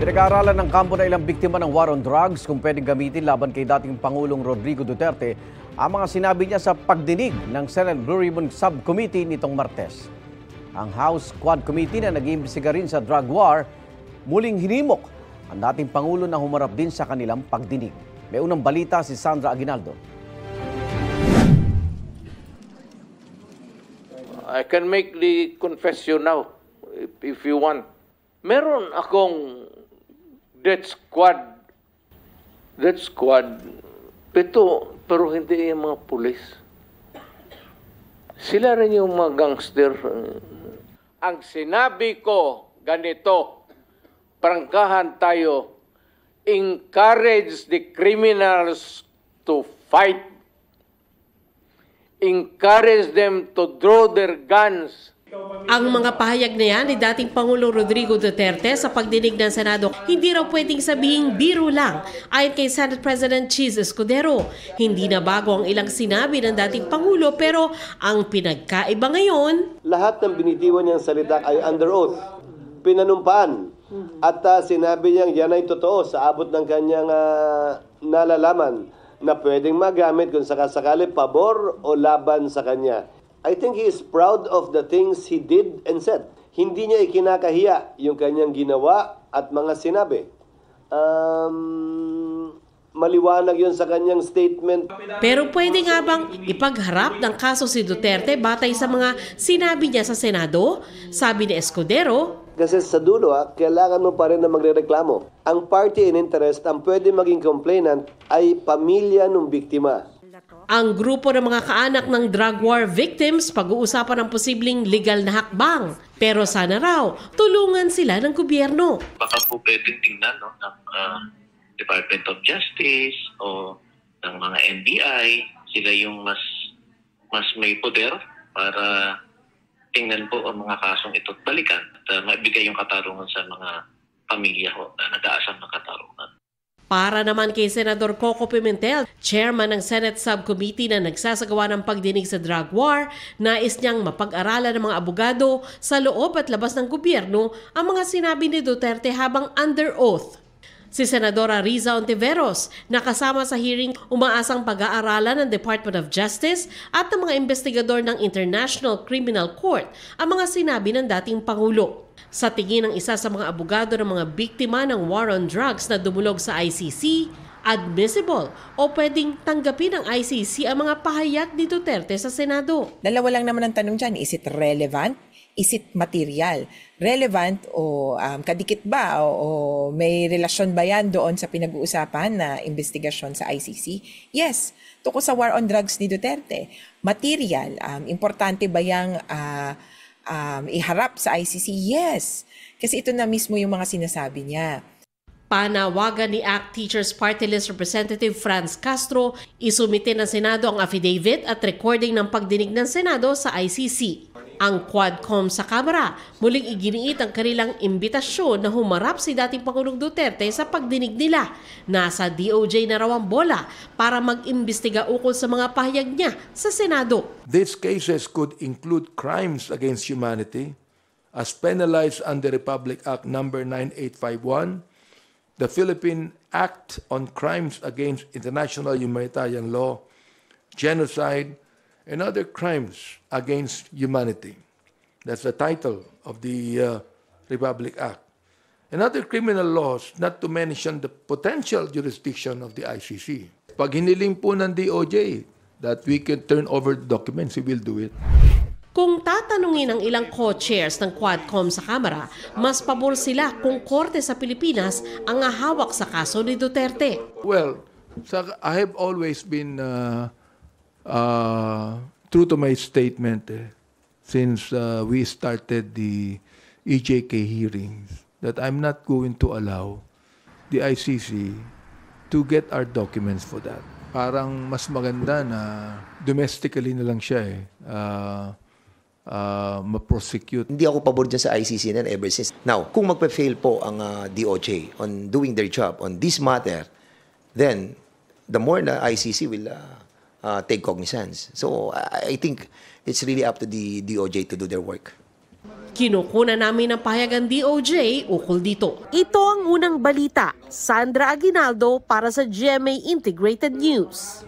Pinag-aaralan ng kampo na ilang biktima ng war on drugs kung pwedeng gamitin laban kay dating Pangulong Rodrigo Duterte ang mga sinabi niya sa pagdinig ng Senate Blue Ribbon Subcommittee nitong Martes. Ang House Quad Committee na nag-iimbestiga rin sa drug war, muling hinimok ang dating Pangulo na humarap din sa kanilang pagdinig. May unang balita si Sandra Aguinaldo. I can make the confession now if you want. Meron akong death squad, pero hindi yung mga pulis. Sila rin yung mga gangster. Ang sinabi ko, ganito, prangkahan tayo, encourage the criminals to fight. Encourage them to draw their guns. Ang mga pahayag na yan ni dating Pangulong Rodrigo Duterte sa pagdinig ng Senado, hindi raw pwedeng sabihing biro lang. Ayon kay Senate President Cheese Escudero, hindi na bago ang ilang sinabi ng dating Pangulo, pero ang pinagkaiba ngayon, lahat ng binitiwan niyang salita ay under oath, pinanumpaan. At sinabi niyang yan ay totoo sa abot ng kanyang nalalaman na pwedeng magamit kung sakasakali pabor o laban sa kanya. I think he is proud of the things he did and said. Hindi niya ikinakahiya yung kanyang ginawa at mga sinabi. Maliwanag yun sa kanyang statement. Pero pwede nga bang ipagharap ng kaso si Duterte batay sa mga sinabi niya sa Senado? Sabi ni Escudero, kasi sa dulo, kailangan mo pa rin na magrereklamo. Ang party in interest, ang pwede maging complainant ay pamilya ng biktima. ang grupo ng mga kaanak ng drug war victims pag-uusapan ng posibleng legal na hakbang. Pero sana raw, tulungan sila ng gobyerno. Baka po pwedeng tingnan ng Department of Justice o ng mga NBI, sila yung mas may poder para tingnan po ang mga kasong ito at balikan at maibigay yung katarungan sa mga pamilya ho na nag-aasam ng katarungan. Para naman kay Senador Coco Pimentel, chairman ng Senate Subcommittee na nagsasagawa ng pagdinig sa drug war, nais niyang mapag-aralan ng mga abogado sa loob at labas ng gobyerno ang mga sinabi ni Duterte habang under oath. Si Senadora Riza Ontiveros, nakasama sa hearing, umaasang pag-aaralan ng Department of Justice at ng mga investigador ng International Criminal Court ang mga sinabi ng dating Pangulo. Sa tingin ng isa sa mga abogado ng mga biktima ng war on drugs na dumulog sa ICC, admissible o pwedeng tanggapin ng ICC ang mga pahayag ni Duterte sa Senado. Dalawa lang naman ang tanong dyan, is it relevant? Is it material? Relevant o kadikit ba? O may relasyon ba yan doon sa pinag-uusapan na investigasyon sa ICC? Yes, tungkol sa war on drugs ni Duterte. Material, importante ba yung iharap sa ICC? Yes, kasi ito na mismo yung mga sinasabi niya. Panawagan ni ACT Teachers Party List Representative Franz Castro, isumite ng Senado ang affidavit at recording ng pagdinig ng Senado sa ICC. Ang Quadcom sa Kamara, muling iginiit ang kanilang imbitasyon na humarap si dating Pangulong Duterte sa pagdinig nila. Nasa DOJ na raw ang bola para mag-imbestiga ukol sa mga pahayag niya sa Senado. These cases could include crimes against humanity as penalized under Republic Act No. 9851, the Philippine Act on Crimes Against International Humanitarian Law, genocide, and other crimes against humanity. That's the title of the Republic Act. And other criminal laws, not to mention the potential jurisdiction of the ICC. Pag hiniling po ng DOJ that we can turn over the documents, we will do it. Kung tatanungin ang ilang co-chairs ng Quadcom sa Kamara, mas pabor sila kung korte sa Pilipinas ang hawak sa kaso ni Duterte. Well, I have always been true to my statement since we started the EJK hearings that I'm not going to allow the ICC to get our documents for that. Parang mas maganda na domestically na lang siya ma-prosecute. Hindi ako pabor dyan sa ICC na ever since. Now, kung magpa-fail po ang DOJ on doing their job on this matter, then the more na ICC will take cognizance. So I think it's really up to the DOJ to do their work. Kinukunan namin ng pahayagan DOJ ukol dito. Ito ang unang balita. Sandra Aguinaldo para sa GMA Integrated News.